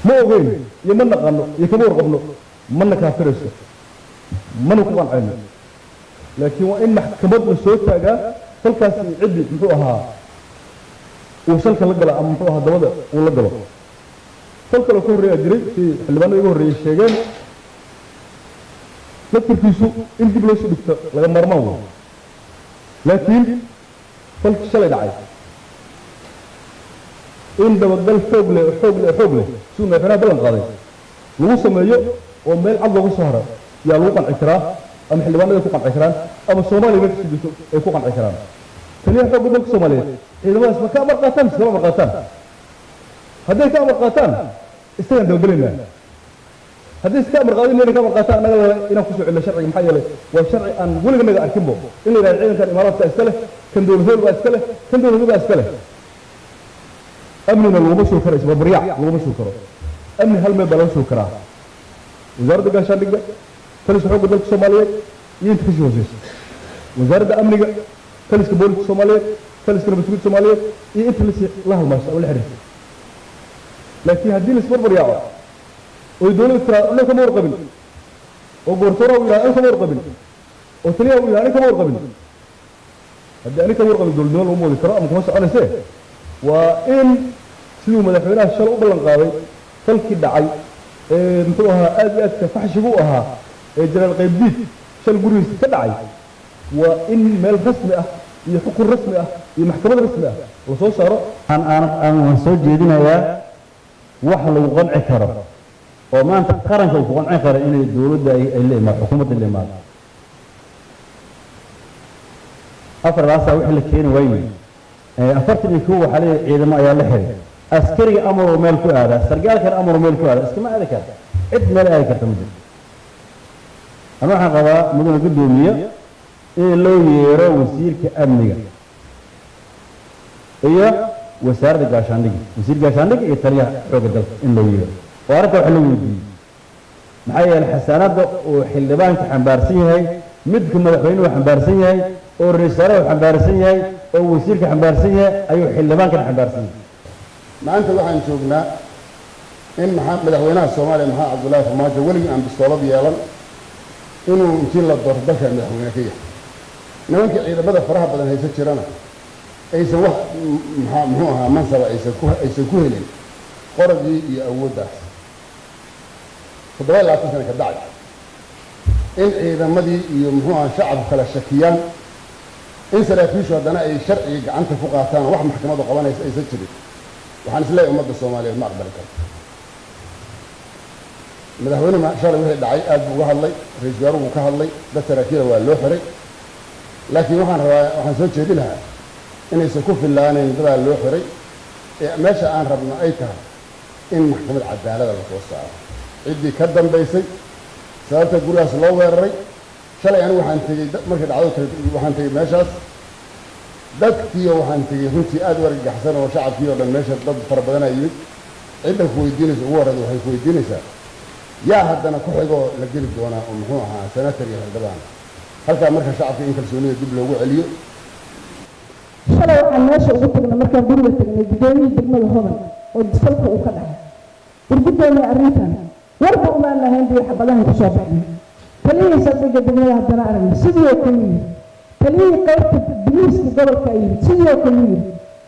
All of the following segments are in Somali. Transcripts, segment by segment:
ما أقول يمنع قانون يكبر قبله من كافرس من يكون عنا لكن وإن محكمة الصوت جاء فالكاس عدة مفوها وصلك لقلا أم مفوها دوده ولا قلا فالك لو كون رياض جري في اللي بنا يقول رياض شيئين لكن في سوق إنت بلوش دكتور لقى مرموه لكن فالك شلي عايز إن دبل حوجله سونا فينا بلن قاضي لو سميه ومال عضو وسهرة يا لوقا عشرة أم حلوان يفوق عشرة أم الصومالي بس يفوق عشرة فليه حوج دك الصومالي إذا ما اسمه كامر قاتم سلام قاتم هذا كامر قاتم استنى دولنا هذا كامر قاضي اللي كامر قاتم أنا ينافسوا على شرعي محيله والشرعي أن ولا جماعة أركبه إلا إذا العين كان إمارات أسكله كان دول هول أسكله كان دول هول أسكله أمننا لو مشوا كرا اسمه بريع لو مشوا كرا أمن هل ما بلوشوا كرا وزارة قاشان دقة فلس حقوق دولة الصومالية ينتفش وزيس وزارة أمن فلس كبولة الصومالية فلس كنبسوية الصومالية ينتفلس الله الماشي أو الحرس لكن هدين اسمه بريع ويدولة كرا أنا كمور قبل وبورتورا ولا أنا كمور قبل وثانية ولا أنا كمور قبل هدي أنا كمور قبل دول أمور كرا مكمس أنا سه وإن سلو مدحونا الشرع بلن قاضي فلك دعي مثلها آدي فحشبوها جلال قيبديد شل قريس كدعي وإن مال رسمي يحكم رسمي يمحكمة رسمي وصول صار أنا صوت جدينا يا وحلو قنع كرم وما أنت قرن في قنع كرم إن الدولة اللي ما حكومة اللي ما أفر راسه وحل كين وين أفرت اللي هو حالي إذا ما يلحق أسكري أمر ملكو هذا سرقال كان أمر ملكو هذا اسمع هذا كذا عد ملاك تمدن أنا حقا مدن القدومية إيه لو يرى وزير كأمنية إيه وزارة قاشاندق وزير قاشاندق يتريا حقوق الدولة إن لو يرى وأردت حلو ودي معايا الحسانات وحلبان كحنبارسية مدك مدحوين وحنبارسية والرسالة وحنبارسية ووزير كحنبارسية أيو حلبان كحنبارسية ما أنت waxaan joognaa in madaxweynaha Soomaaliya maxaa Cabdullaahi Farmaajo weli aan bistoolad yeelan inuu intii la doorto dalka madaxweyne ka yahay nimanka ciidamada faraha badan haysan jirana aysan wax muxuu ahaa mansaba aysan ku helin qoradii iyo awooddaas 27 sano ka dhacay in ciidamadii iyo muxuu ahaa shacabka kala shakiyaan in saraakiishu haddana ay sharciga gacanta ku qaataan wax maxkamadda qabanaysa aysan jirin waxaan isleeyahay ummadda Soomaaliyeed ma aqbali karto madaxweyne ma shalay wixii dhacay aad buu uga hadlay ra'iisul wasaaruhu ka hadlay dad saraakiil waa loo xiray laakiin waxaan soo jeedinayaa inaysan ku fillaanayn dad loo xiray meesha aan rabno ay tahay in maxkamad cadaalad la soo saaro ciddii ka dambaysay sababta gurigaas loo weeraray shalay anigu waxaan tegey markii dhacdo waxaan tegey meeshaas dadkii waxaan tegey runtii aad u argagaxsan oo shacabkii oo dhan meesha dad fara badan ay yimid cidda ku weydiinaysa ugu horreyd waxay ku weydiinaysaa yaa haddana ku xigoo la geli doonaa oo muxuu ahaa senator iyo xildhibaan halkaa marka shacabka in kalsoonida dib loogu celiyo shalay waxaan meesha ugu tagnay markaan guriga tagnay gudoomiyii degmada hodan oo salka uu ka dhacay wargudoomiyay arrintan warba umaan lahayn bii xabadahan ku soo baxnay taliyihii saldhigga degmada haddana aragnay sidii oo kale yiri taliyihii qaybta biliiska gobolka ay yiri sidii oo kale yiri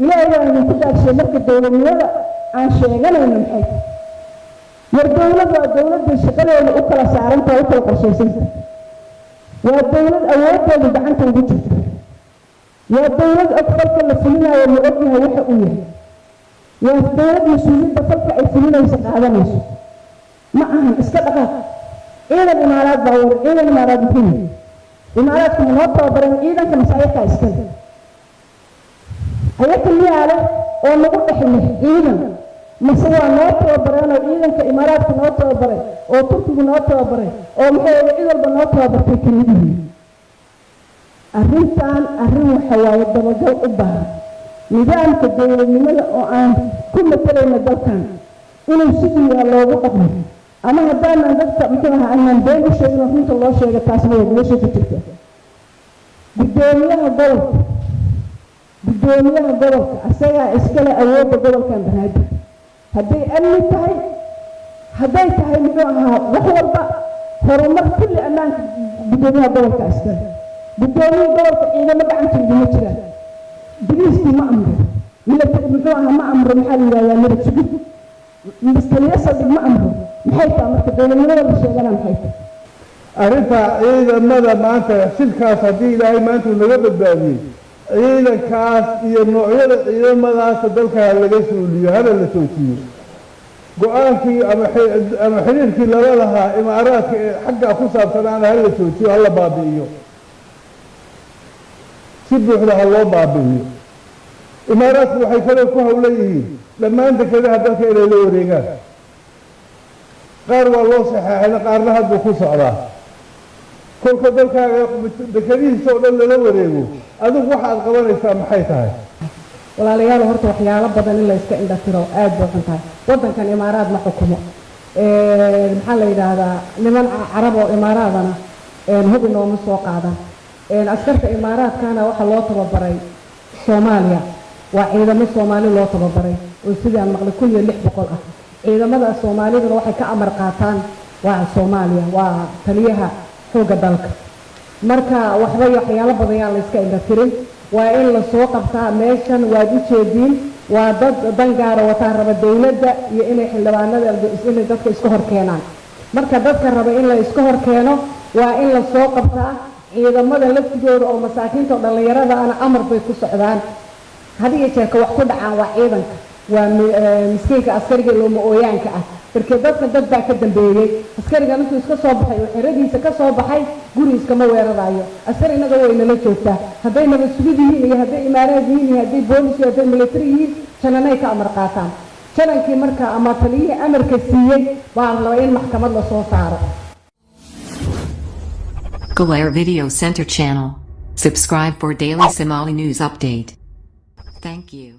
ilaahay waa inuu ku dhaarshay marka dowladnimada aan sheeganayno maxay tahay war dowlad waa dowladda shaqadeeda u kala saarantahay u kala qorshaysanta waa dowlad awooddeeda gacanta ugu jirta waa dowlad og falka la fulinayo la ogyahay waxa uu yahay waa dowlad mas-uuliyadda falka ay fulinaysa qaadanayso ma ahan iska dhaqaaq ciidan imaaraad baa war ciidan imaaraad muxuu yahay imaaraadka ma noo tababaran ciidanka masaayiirkaa iskale ayaka miyaale oo nagu dhexle ciidan mase waa noo tababareen oo ciidanka imaaraadka noo tababaray oo turkigu noo tababaray oo maxay cid walba noo tababartay kamid yihiin arrintan arrin waxa waaye dabagal u baahan nidaamka dowladnimada oo aan ku matalayna dalkan inuu sidii waa loogu dhaqmo ama haddaanan dadka muxuu ahaa aanan been u sheegin oo runta loo sheega taasna way meesha ku jirta guddoomiyaha gobolka asagaa iskale awoodda gobolkan banaadir hadday amni tahay hadday tahay muxuu ahaa wax walba horumar kulli ammaanka guddoomiyaha gobolka iskale guddoomiyaha gobolka ciidamo gacantooda ma jiraan biliiskii ma amro muxuu ahaa ma amro maxaa la yidhahdaa nabad sugid maskaliya saldhig ma amro maxay tahay marka dowladnimada la sheegana maxay tahay arrinta ciidamada maanta shilkaas haddii ilaahay maanta uu naga badbaadiyey ciidankaas iyo noocyada ciidamadaasa dalkaa laga suuliyo hada la joojiyo go-aankii ama xiriirkii lala lahaa imaaraadka ee xaggaa ku saabsanaana hala joojiyo hala baabi'iyo si buuxda ha loo baabi'iyo imaaraadku waxay kale ku hawlan yihiin dhammaan dekedaha dalka inay la wareegaan qaar waa loo saxeexayna qaarna hadduu ku socdaa kolka dalkaaga dekadihiisa oo dhan lala wareego adigu waxaad qabanaysaa maxay tahay walaalayaal horta waxyaalo badan in la iska indhatiro aad bay xun tahay waddankan imaaraad ma xukumo maxaa la yidhaahdaa niman carab oo imaaraadana hubi nooma soo qaadaan askarta imaaraadkana waxaa loo tababaray soomaaliya waa ciidamo soomaali loo tababaray oo sidaan maqlay 1600 ah ciidamada soomaaliduna waxay ka amar qaataan waa soomaaliya waa taliyaha xooga dalka marka waxyaalo badan yaa la iska indhatirin waa in la soo qabtaa meeshan waad u jeediin waa dad dangaara wataan raba dowladda iyo inay xildhibaanada inay dadka iska hor keenaan marka dadka raba in la iska hor keeno waa in la soo qabtaa ciidamada laftigooda oo masaakiinta oo dhallinyarada ana amar bay ku socdaan hadiga jeerka wax ku dhacaan waa ciidanka waa miskiinka askariga looma ooyaanka ah markii dadka dad baa ka dambeeyay askariga intuu iska soo baxay oo xiradiisa ka soo baxay guri iskama weerarayo askari inaga way nala joogtaa hadday nabad sugid yihiin iyo hadday imaaraad yihiin iyo hadday boolis iyo hadday military yihiin jananay ka amar qaataan janankii marka ama taliyihii amarka siiyey baa la rabaa in maxkamad la soo saaro. Galera Video Center channel. Subscribe for daily Somali news update. Thank you.